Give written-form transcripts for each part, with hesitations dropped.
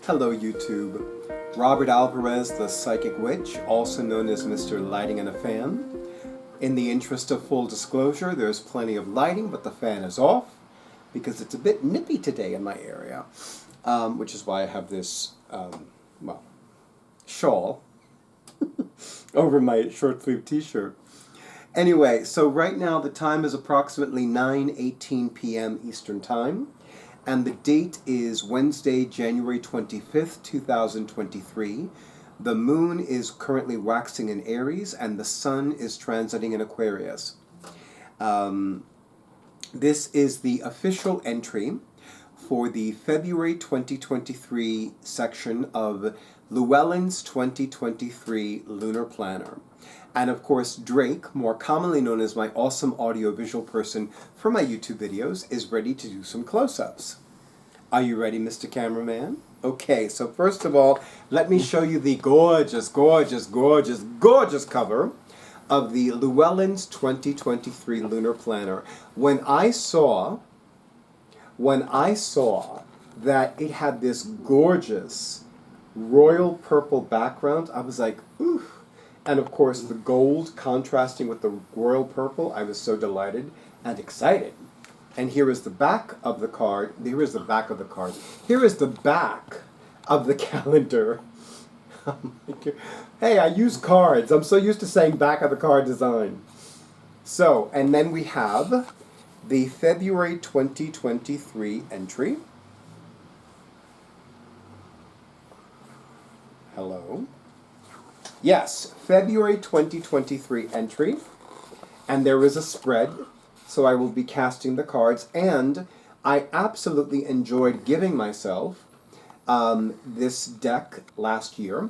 Hello YouTube. Robert Alvarez, the Psychic Witch, also known as Mr. Lighting and a Fan. In the interest of full disclosure, there's plenty of lighting, but the fan is off because it's a bit nippy today in my area, which is why I have this, shawl over my short-sleeved t-shirt. Anyway, so right now the time is approximately 9:18 p.m. Eastern Time. And the date is Wednesday, January 25th, 2023. The moon is currently waxing in Aries, and the sun is transiting in Aquarius. This is the official entry for the February 2023 section of Llewellyn's 2023 Lunar Planner. And of course, Drake, more commonly known as my awesome audiovisual person for my YouTube videos, is ready to do some close-ups. Are you ready, Mr. Cameraman? Okay, so first of all, let me show you the gorgeous, gorgeous, gorgeous, gorgeous cover of the Llewellyn's 2023 Lunar Planner. When I saw that it had this gorgeous royal purple background, I was like, ooh. And of course, the gold contrasting with the royal purple, I was so delighted and excited. And here is the back of the card. Here is the back of the card. Here is the back of the calendar. Hey, I use cards. I'm so used to saying back of the card design. So, and then we have the February 2023 entry. Hello. Yes, February 2023 entry, and there is a spread, so I will be casting the cards, and I absolutely enjoyed giving myself this deck last year.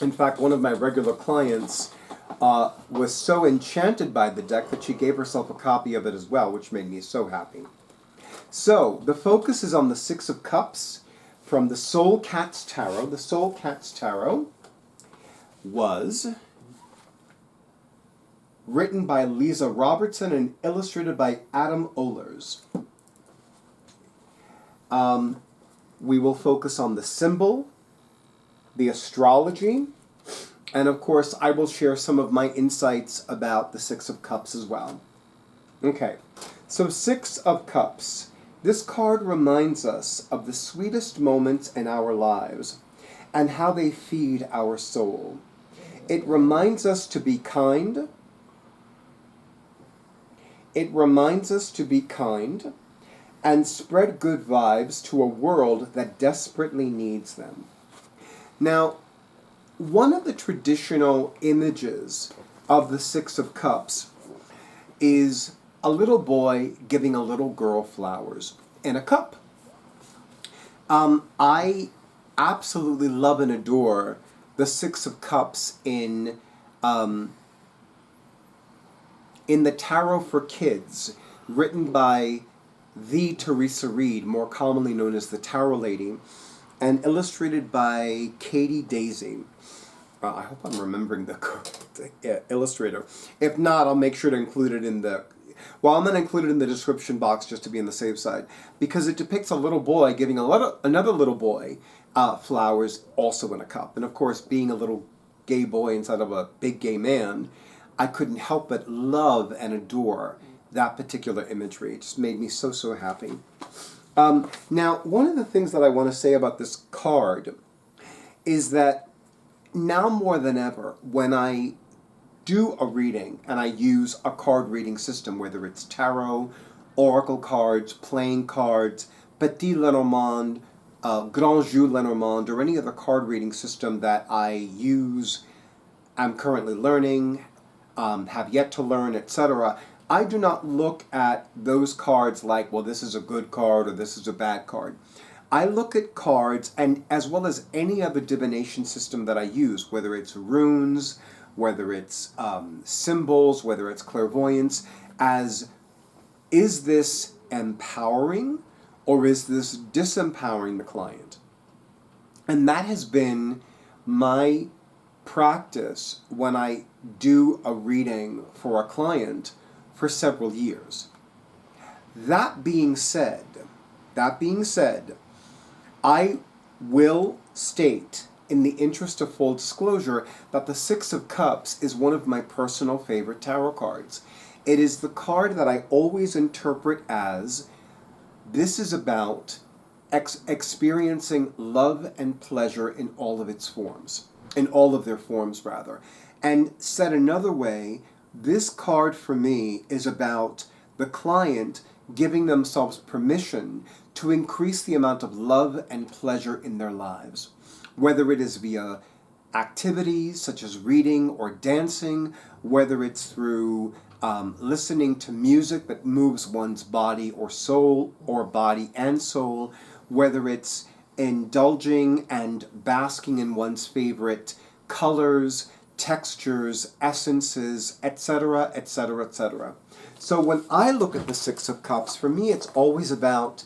In fact, one of my regular clients was so enchanted by the deck that she gave herself a copy of it as well, which made me so happy. So, the focus is on the Six of Cups from the Soul Cats Tarot. The Soul Cats Tarot was written by Lisa Robertson and illustrated by Adam Ohlers. We will focus on the symbol, the astrology, and of course I will share some of my insights about the Six of Cups as well. Okay, so Six of Cups. This card reminds us of the sweetest moments in our lives and how they feed our soul. It reminds us to be kind. It reminds us to be kind and spread good vibes to a world that desperately needs them. Now, one of the traditional images of the Six of Cups is a little boy giving a little girl flowers in a cup. I absolutely love and adore the Six of Cups in the Tarot for Kids, written by the Teresa Reed, more commonly known as the Tarot Lady, and illustrated by Katie Daisy. I hope I'm remembering the illustrator. If not, I'll make sure to include it in the... Well, I'm going to include it in the description box just to be on the safe side, because it depicts a little boy giving another little boy flowers also in a cup. And of course, being a little gay boy inside of a big gay man, I couldn't help but love and adore that particular imagery. It just made me so, so happy. Now, one of the things that I want to say about this card is that now more than ever, when I do a reading and I use a card reading system, whether it's tarot, oracle cards, playing cards, Petit Lenormand, Grand Jeu Lenormand, or any other card reading system that I use, I'm currently learning, have yet to learn, etc., I do not look at those cards like, well, this is a good card or this is a bad card. I look at cards, and as well as any other divination system that I use, whether it's runes, whether it's symbols, whether it's clairvoyance, as, is this empowering or is this disempowering the client? And that has been my practice when I do a reading for a client for several years. That being said, I will state, in the interest of full disclosure, that the Six of Cups is one of my personal favorite tarot cards. It is the card that I always interpret as this is about experiencing love and pleasure in all of its forms, in all of their forms, rather. And said another way, this card for me is about the client giving themselves permission to increase the amount of love and pleasure in their lives, whether it is via activities such as reading or dancing, whether it's through listening to music that moves one's body or soul, or body and soul, whether it's indulging and basking in one's favorite colors, textures, essences, etc., etc., etc. So when I look at the Six of Cups, for me it's always about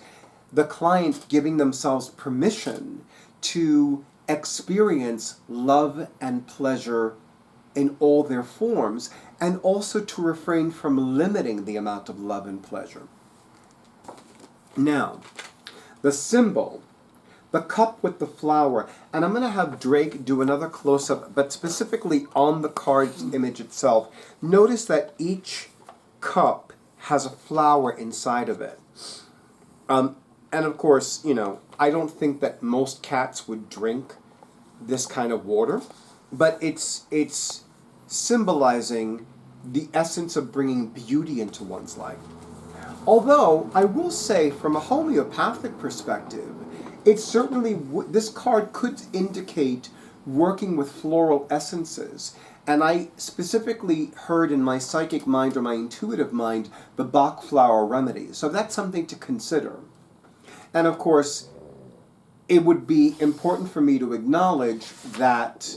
the client giving themselves permission to experience love and pleasure in all their forms, and also to refrain from limiting the amount of love and pleasure. Now, the symbol, the cup with the flower, and I'm going to have Drake do another close-up, but specifically on the card's image itself. Notice that each cup has a flower inside of it. And of course, I don't think that most cats would drink this kind of water, but it's symbolizing the essence of bringing beauty into one's life. Although, I will say, from a homeopathic perspective, it certainly, this card could indicate working with floral essences. And I specifically heard in my psychic mind or my intuitive mind the Bach flower remedy. So that's something to consider. And of course, it would be important for me to acknowledge that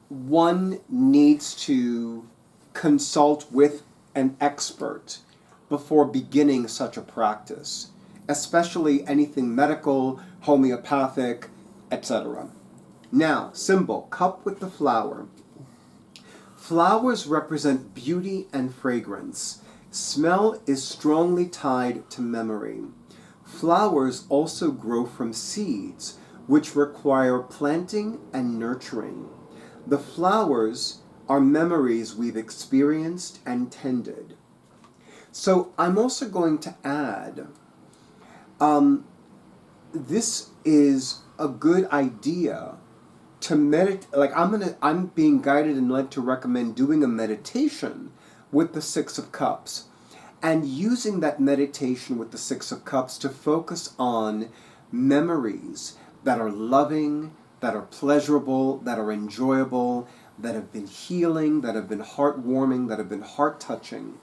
one needs to consult with an expert before beginning such a practice, especially anything medical, homeopathic, etc. Now, symbol, cup with the flower. Flowers represent beauty and fragrance. Smell is strongly tied to memory. Flowers also grow from seeds, which require planting and nurturing. The flowers are memories we've experienced and tended. So I'm also going to add, this is a good idea to meditate. Like I'm being guided and led to recommend doing a meditation with the Six of Cups, and using that meditation with the Six of Cups to focus on memories that are loving, that are pleasurable, that are enjoyable, that have been healing, that have been heartwarming, that have been heart-touching.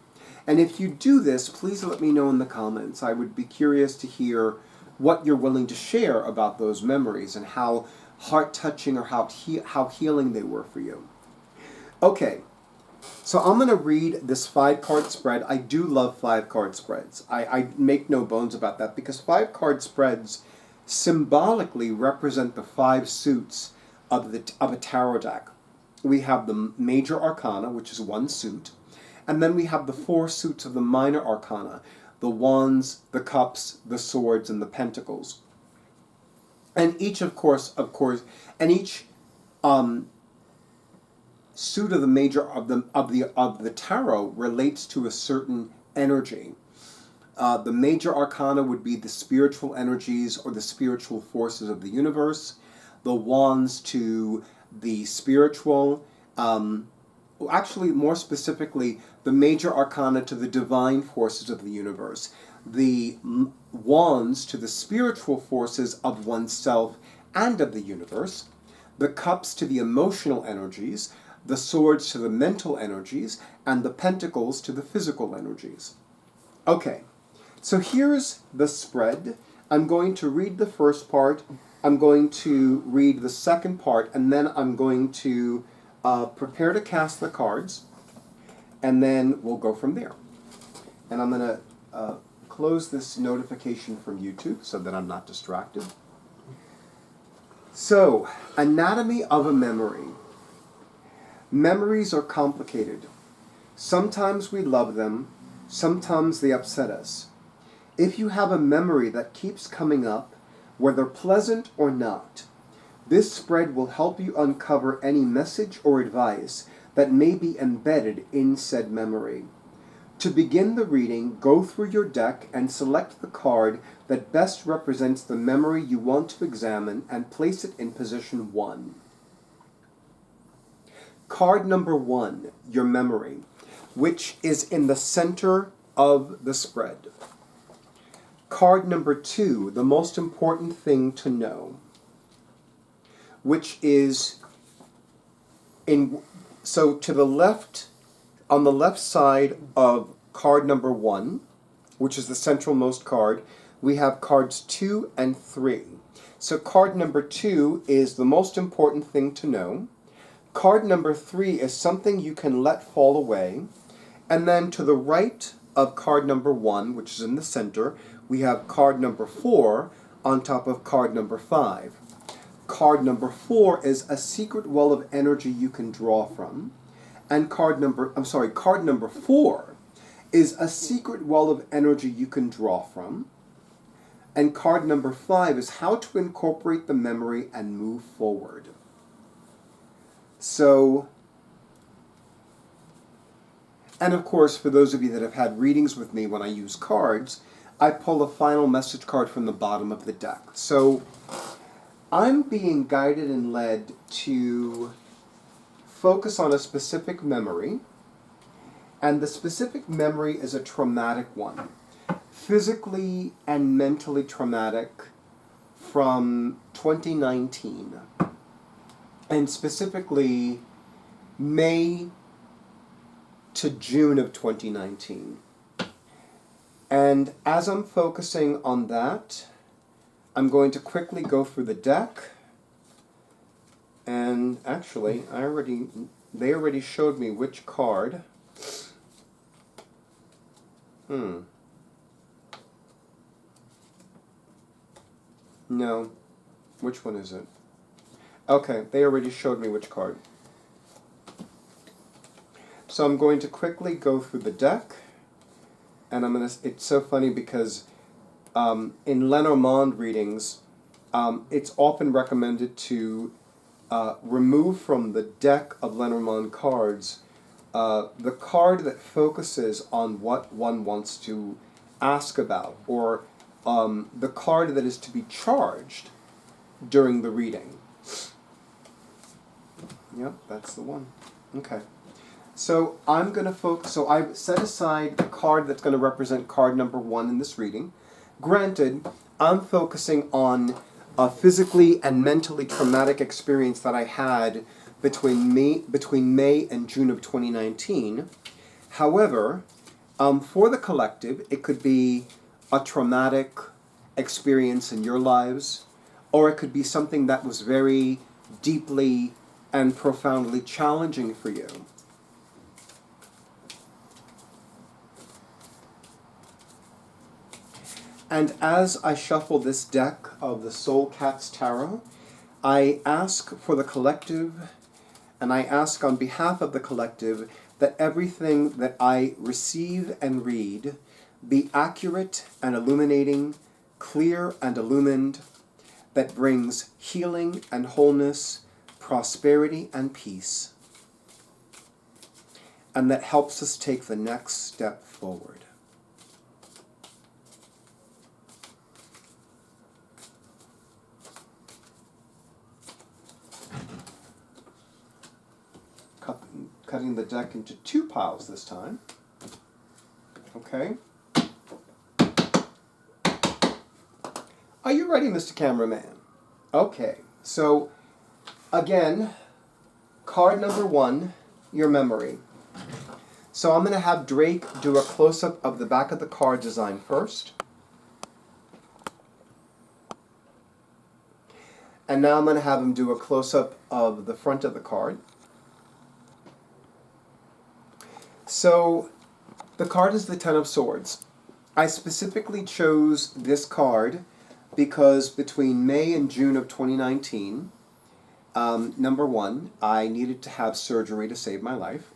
And if you do this, please let me know in the comments. I would be curious to hear what you're willing to share about those memories and how heart-touching or how healing they were for you. Okay, so I'm going to read this 5-card spread. I do love 5-card spreads. I make no bones about that, because 5-card spreads symbolically represent the 5 suits of a tarot deck. We have the major arcana, which is 1 suit, and then we have the 4 suits of the minor arcana, the wands, the cups, the swords, and the pentacles. And each, of course, and each suit of the major of the tarot relates to a certain energy. The major arcana would be the spiritual energies or the spiritual forces of the universe. The wands to the spiritual, actually more specifically, the major arcana to the divine forces of the universe. The wands to the spiritual forces of oneself and of the universe. The cups to the emotional energies. The swords to the mental energies. And the pentacles to the physical energies. Okay. So here's the spread. I'm going to read the first part, I'm going to read the second part, and then I'm going to prepare to cast the cards, and then we'll go from there. And I'm going to close this notification from YouTube so that I'm not distracted. So, anatomy of a memory. Memories are complicated. Sometimes we love them, sometimes they upset us. If you have a memory that keeps coming up, whether pleasant or not. This spread will help you uncover any message or advice that may be embedded in said memory. To begin the reading, go through your deck and select the card that best represents the memory you want to examine and place it in position 1. Card number 1, your memory, which is in the center of the spread. Card number 2, the most important thing to know, which is so to the left, on the left side of card number 1, which is the centralmost card, we have cards 2 and 3. So card number 2 is the most important thing to know. Card number 3 is something you can let fall away. And then to the right of card number 1, which is in the center, we have card number 4 on top of card number 5. Card number 4 is a secret well of energy you can draw from. And card number 4 is a secret well of energy you can draw from. And card number 5 is how to incorporate the memory and move forward. So, and of course, for those of you that have had readings with me when I use cards, I pull a final message card from the bottom of the deck. So, I'm being guided and led to focus on a specific memory, and the specific memory is a traumatic one. Physically and mentally traumatic from 2019. And specifically, May to June of 2019. And as I'm focusing on that, I'm going to quickly go through the deck. And actually, they already showed me which card. No. Which one is it? Okay, they already showed me which card. So I'm going to quickly go through the deck, and it's so funny because in Lenormand readings, it's often recommended to remove from the deck of Lenormand cards the card that focuses on what one wants to ask about, or the card that is to be charged during the reading. Yep, that's the one. Okay. So I'm going to focus, so I've set aside the card that's going to represent card number 1 in this reading. Granted, I'm focusing on a physically and mentally traumatic experience that I had between May and June of 2019. However, for the collective, it could be a traumatic experience in your lives, or it could be something that was very deeply and profoundly challenging for you. And as I shuffle this deck of the Soul Cats Tarot, I ask for the collective, and I ask on behalf of the collective, that everything that I receive and read be accurate and illuminating, clear and illumined, that brings healing and wholeness, prosperity and peace, and that helps us take the next step forward. Cutting the deck into 2 piles this time. Okay. Are you ready, Mr. Cameraman? Okay, so again, card number 1, your memory. So I'm going to have Drake do a close-up of the back of the card design first. And now I'm going to have him do a close-up of the front of the card. So the card is the Ten of Swords. I specifically chose this card because between May and June of 2019, number 1, I needed to have surgery to save my life.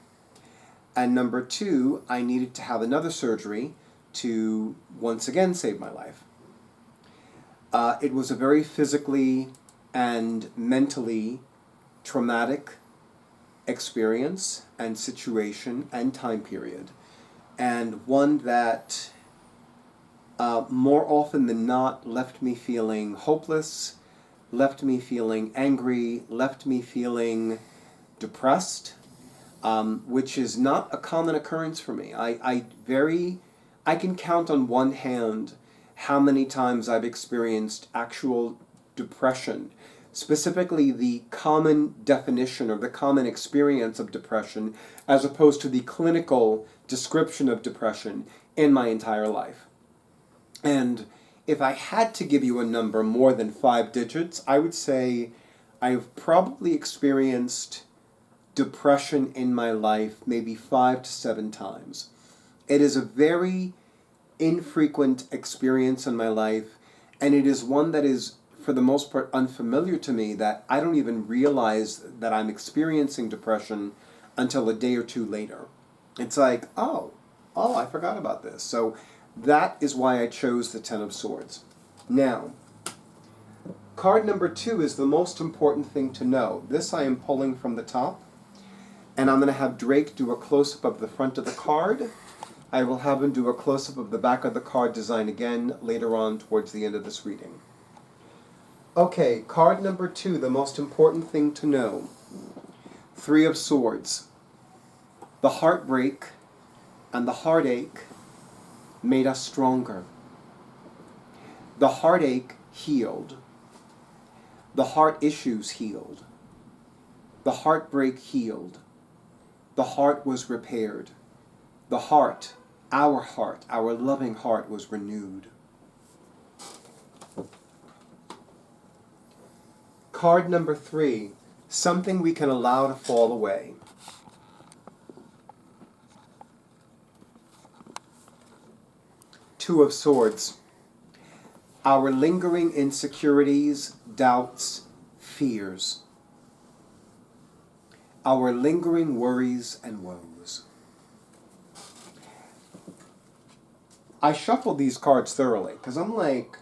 And number 2, I needed to have another surgery to once again save my life. It was a very physically and mentally traumatic experience and situation and time period, and one that more often than not left me feeling hopeless, left me feeling angry, left me feeling depressed, which is not a common occurrence for me. I can count on one hand how many times I've experienced actual depression, specifically the common definition or the common experience of depression, as opposed to the clinical description of depression in my entire life. And if I had to give you a number more than 5 digits, I would say I've probably experienced depression in my life maybe 5 to 7 times. It is a very infrequent experience in my life, and it is one that is, for the most part, unfamiliar to me, that I don't even realize that I'm experiencing depression until a day or two later. It's like, oh, I forgot about this. So that is why I chose the Ten of Swords. Now, card number 2 is the most important thing to know. This I am pulling from the top, and I'm going to have Drake do a close-up of the front of the card. I will have him do a close-up of the back of the card design again later on towards the end of this reading. Okay, card number 2, the most important thing to know. 3 of Swords. The heartbreak and the heartache made us stronger. The heartache healed. The heart issues healed. The heartbreak healed. The heart was repaired. The heart, our loving heart, was renewed. Card number 3, something we can allow to fall away. Two of Swords. Our lingering insecurities, doubts, fears. Our lingering worries and woes. I shuffled these cards thoroughly, because I'm like,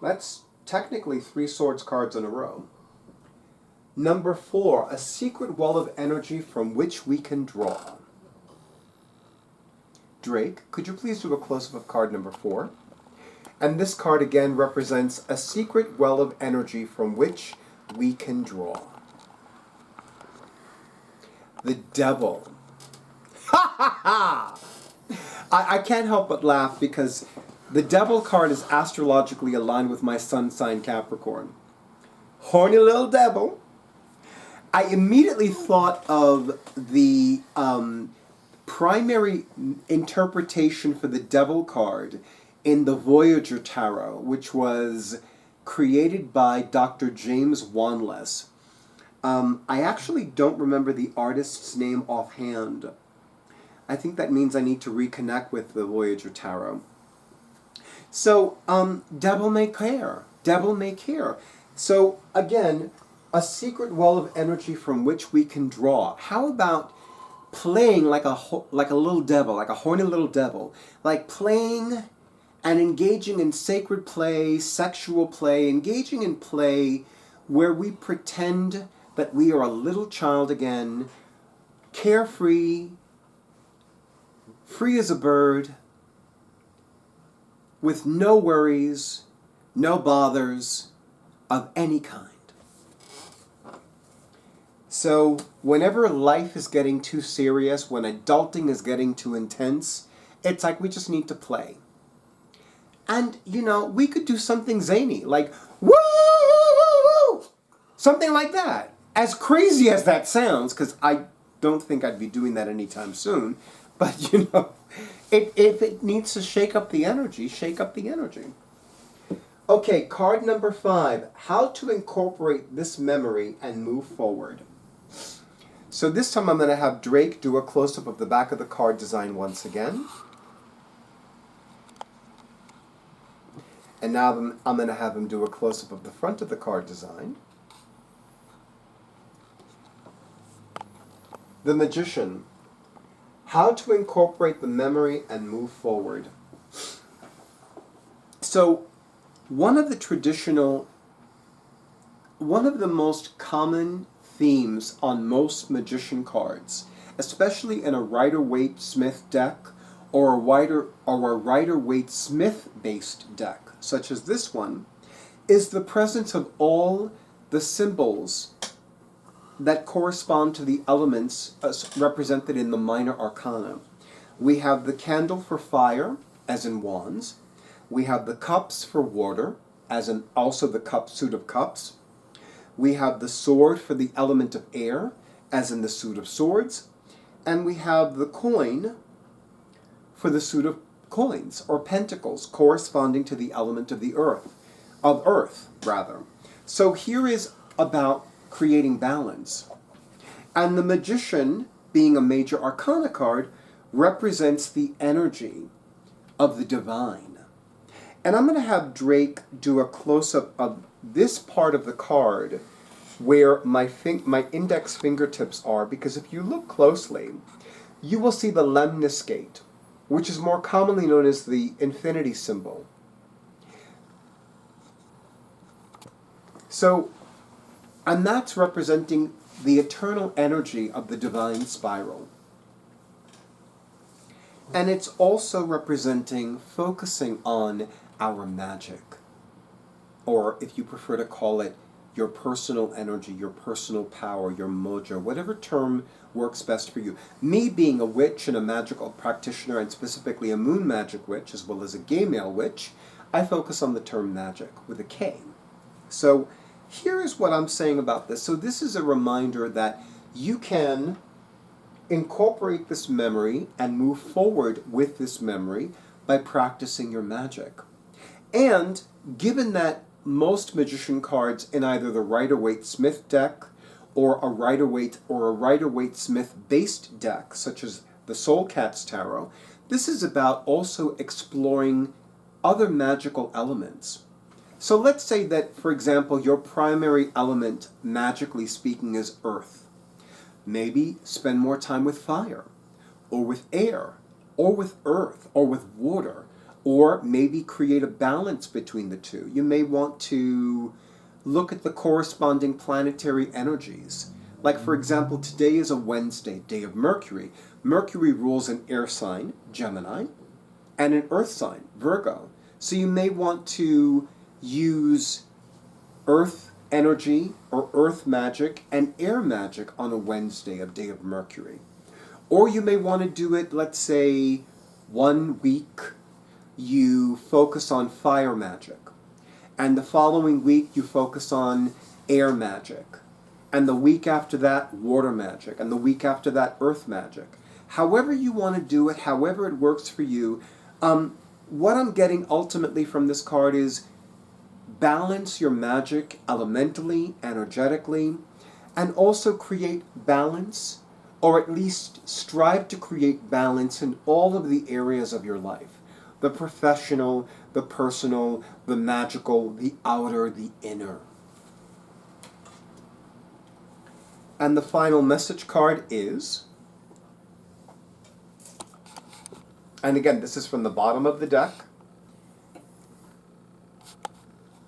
that's technically 3 Swords cards in a row. Number 4, a secret well of energy from which we can draw. Drake, could you please do a close-up of card number 4? And this card again represents a secret well of energy from which we can draw. The Devil. Ha ha ha! I can't help but laugh because the Devil card is astrologically aligned with my sun sign Capricorn. Horny little devil. I immediately thought of the primary interpretation for the Devil card in the Voyager Tarot, which was created by Dr. James Wanless. I actually don't remember the artist's name offhand. I think that means I need to reconnect with the Voyager Tarot. So, Devil may care. Devil may care. So, again, a secret well of energy from which we can draw. How about playing like a little devil, like a horny little devil, like playing and engaging in sacred play, sexual play, engaging in play where we pretend that we are a little child again, carefree, free as a bird, with no worries, no bothers of any kind. So, whenever life is getting too serious, when adulting is getting too intense, it's like we just need to play. And, we could do something zany, like, woo! Something like that. As crazy as that sounds, because I don't think I'd be doing that anytime soon, but, if it needs to shake up the energy, shake up the energy. Okay, card number 5, how to incorporate this memory and move forward. So this time I'm going to have Drake do a close-up of the back of the card design once again. And now I'm going to have him do a close-up of the front of the card design. The Magician. How to incorporate the memory and move forward. So one of the most common themes on most magician cards, especially in a Rider-Waite-Smith deck or a Rider-Waite-Smith based deck, such as this one, is the presence of all the symbols that correspond to the elements represented in the minor arcana. We have the candle for fire, as in wands. We have the cups for water, as in also the suit of cups. We have the sword for the element of air, as in the suit of swords. And we have the coin for the suit of coins, or pentacles, corresponding to the element of the earth, So here is about creating balance. And the magician, being a major arcana card, represents the energy of the divine. And I'm going to have Drake do a close-up of this part of the card where my index fingertips are, because if you look closely, you will see the lemniscate, which is more commonly known as the infinity symbol. So, and that's representing the eternal energy of the divine spiral. And it's also representing focusing on our magic, or if you prefer to call it your personal energy, your personal power, your mojo, whatever term works best for you. Me being a witch and a magical practitioner, and specifically a moon magic witch, as well as a gay male witch, I focus on the term magic with a K. So here is what I'm saying about this. So this is a reminder that you can incorporate this memory and move forward with this memory by practicing your magic. And given that most magician cards in either the Rider-Waite-Smith deck or a Rider-Waite-Smith based deck, such as the Soul Cats Tarot, this is about also exploring other magical elements. So let's say that, for example, your primary element, magically speaking, is earth. Maybe spend more time with fire, or with air, or with earth, or with water, or maybe create a balance between the two. You may want to look at the corresponding planetary energies. Like, for example, today is a Wednesday, day of Mercury. Mercury rules an air sign, Gemini, and an earth sign, Virgo. So you may want to use earth energy or earth magic and air magic on a Wednesday, a day of Mercury. Or you may want to do it, let's say, 1 week you focus on fire magic, and the following week you focus on air magic, and the week after that water magic, and the week after that earth magic. However you want to do it, however it works for you, what I'm getting ultimately from this card is balance your magic elementally, energetically, and also create balance, or at least strive to create balance in all of the areas of your life. The professional, the personal, the magical, the outer, the inner. And the final message card is, and again, this is from the bottom of the deck,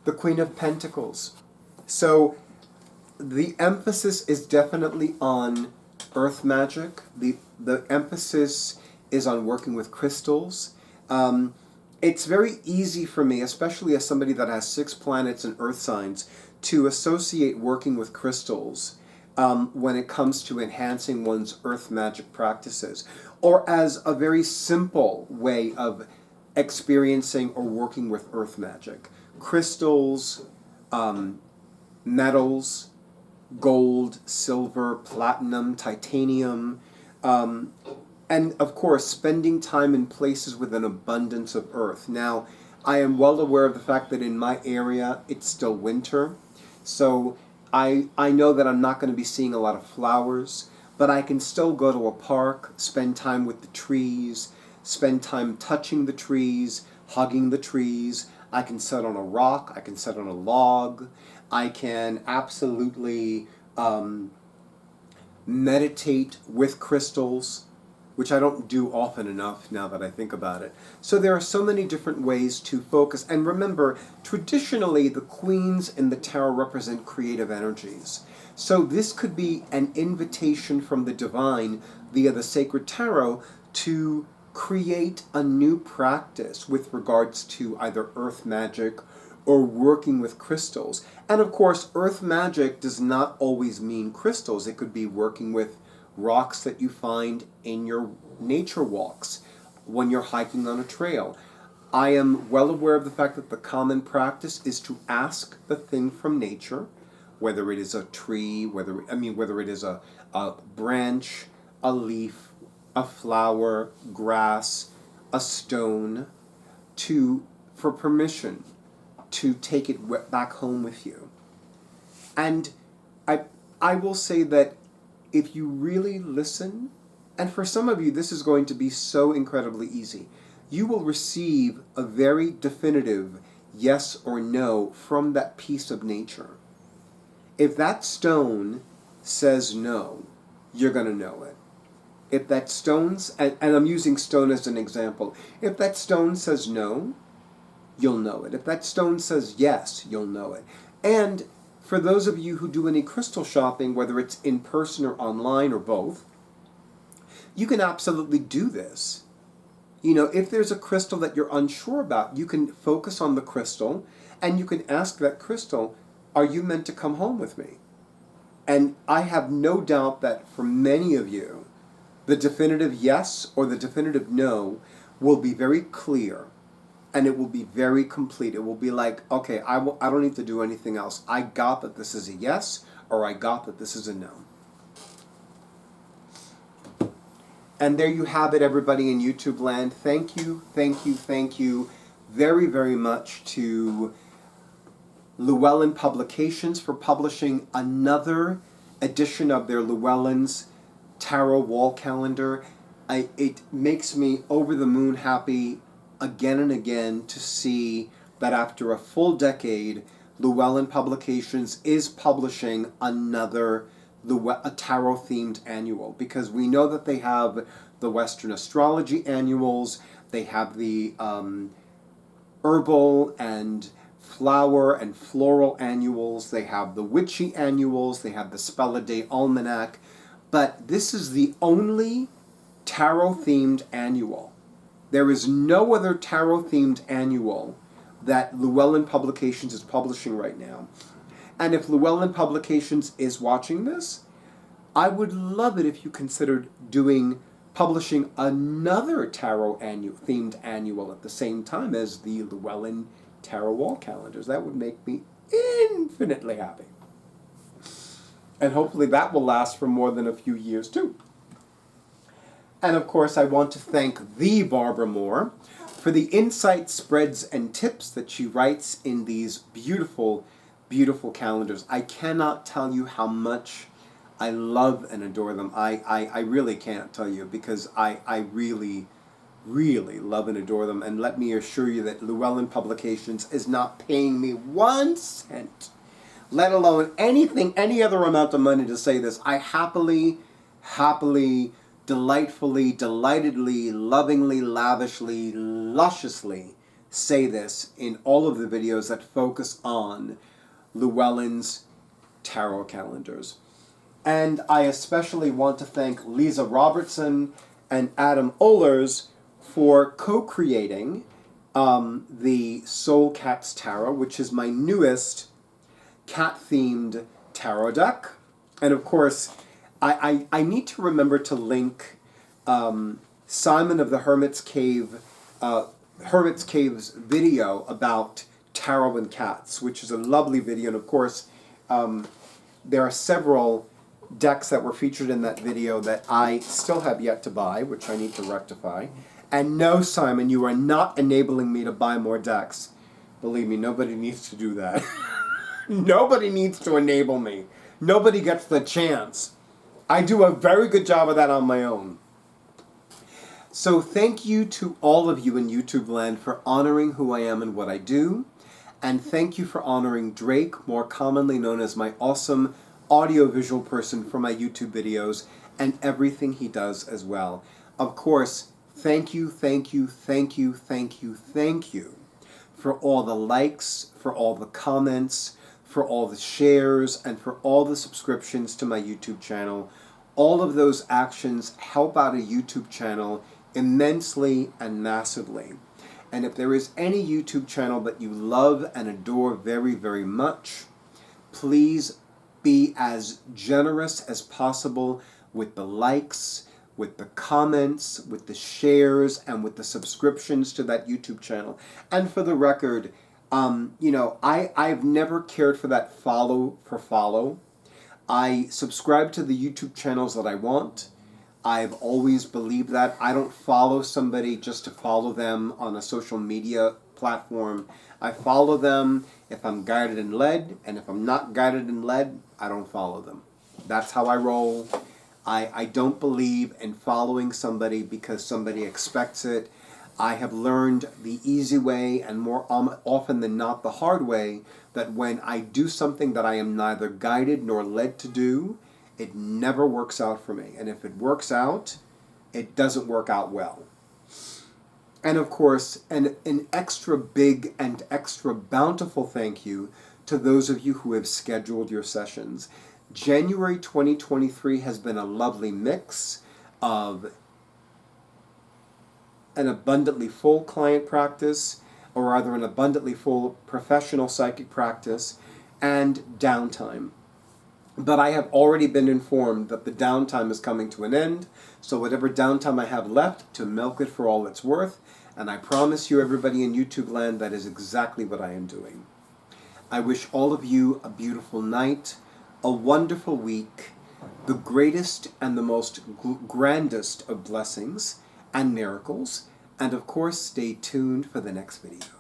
the Queen of Pentacles. So the emphasis is definitely on earth magic. The emphasis is on working with crystals. It's very easy for me, especially as somebody that has 6 planets and earth signs, to associate working with crystals when it comes to enhancing one's earth magic practices, or as a very simple way of experiencing or working with earth magic. Crystals, metals, gold, silver, platinum, titanium, and of course spending time in places with an abundance of earth. Now, I am well aware of the fact that in my area it's still winter, so I know that I'm not going to be seeing a lot of flowers, but I can still go to a park, spend time with the trees, spend time touching the trees, hugging the trees. I can sit on a rock, I can sit on a log, I can absolutely meditate with crystals. which I don't do often enough now that I think about it. So there are so many different ways to focus. And remember, traditionally, the queens in the tarot represent creative energies. So this could be an invitation from the divine via the sacred tarot to create a new practice with regards to either earth magic or working with crystals. And of course, earth magic does not always mean crystals. It could be working with rocks that you find in your nature walks when you're hiking on a trail. I am well aware of the fact that the common practice is to ask the thing from nature, whether it is a tree, whether it is a branch, a leaf, a flower, grass, a stone, for permission to take it back home with you. And I will say that if you really listen, and for some of you this is going to be so incredibly easy, you will receive a very definitive yes or no from that piece of nature. If that stone says no, you're going to know it. If that and I'm using stone as an example, if that stone says no, you'll know it. If that stone says yes, you'll know it. And for those of you who do any crystal shopping, whether it's in person or online or both, you can absolutely do this. You know, if there's a crystal that you're unsure about, you can focus on the crystal and you can ask that crystal, are you meant to come home with me? And I have no doubt that for many of you, the definitive yes or the definitive no will be very clear. And it will be very complete. It will be like, okay, I don't need to do anything else. I got that this is a yes, or I got that this is a no. And there you have it, everybody in YouTube land. Thank you very, very much to Llewellyn Publications for publishing another edition of their Llewellyn's Tarot Wall Calendar. It makes me over the moon happy again and again to see that after a full decade, Llewellyn Publications is publishing a tarot-themed annual, because we know that they have the Western astrology annuals, they have the herbal and flower and floral annuals, they have the witchy annuals, they have the Spell a Day Almanac, but this is the only tarot-themed annual. There is no other tarot-themed annual that Llewellyn Publications is publishing right now. And if Llewellyn Publications is watching this, I would love it if you considered publishing another tarot-themed annual at the same time as the Llewellyn Tarot Wall Calendars. That would make me infinitely happy. And hopefully that will last for more than a few years too. And of course, I want to thank the Barbara Moore for the insights, spreads, and tips that she writes in these beautiful, beautiful calendars. I cannot tell you how much I love and adore them. I really can't tell you, because I really, really love and adore them. And let me assure you that Llewellyn Publications is not paying me 1 cent, let alone any other amount of money to say this. I happily, delightfully, delightedly, lovingly, lavishly, lusciously say this in all of the videos that focus on Llewellyn's tarot calendars. And I especially want to thank Lisa Robertson and Adam Ohlers for co-creating the Soul Cats Tarot, which is my newest cat-themed tarot deck. And of course, I need to remember to link Simon of the Hermit's Cave's video about tarot and cats, which is a lovely video. And of course, there are several decks that were featured in that video that I still have yet to buy, which I need to rectify. And no, Simon, you are not enabling me to buy more decks. Believe me, nobody needs to do that. Nobody needs to enable me. Nobody gets the chance. I do a very good job of that on my own. So thank you to all of you in YouTube land for honoring who I am and what I do. And thank you for honoring Drake, more commonly known as my awesome audiovisual person for my YouTube videos and everything he does as well. Of course, thank you, thank you, thank you, thank you, thank you for all the likes, for all the comments, for all the shares, and for all the subscriptions to my YouTube channel. All of those actions help out a YouTube channel immensely and massively. And if there is any YouTube channel that you love and adore very, very much, please be as generous as possible with the likes, with the comments, with the shares, and with the subscriptions to that YouTube channel. And for the record, I've never cared for that follow for follow. I subscribe to the YouTube channels that I want. I've always believed that. I don't follow somebody just to follow them on a social media platform. I follow them if I'm guided and led, and if I'm not guided and led, I don't follow them. That's how I roll. I don't believe in following somebody because somebody expects it. I have learned the easy way, and more often than not the hard way, that when I do something that I am neither guided nor led to do, it never works out for me. And if it works out, it doesn't work out well. And of course, an extra big and extra bountiful thank you to those of you who have scheduled your sessions. January 2023 has been a lovely mix of an abundantly full client practice, or rather an abundantly full professional psychic practice, and downtime. But I have already been informed that the downtime is coming to an end, so whatever downtime I have left, to milk it for all it's worth, and I promise you, everybody in YouTube land, that is exactly what I am doing. I wish all of you a beautiful night, a wonderful week, the greatest and the most grandest of blessings and miracles, and of course, stay tuned for the next video.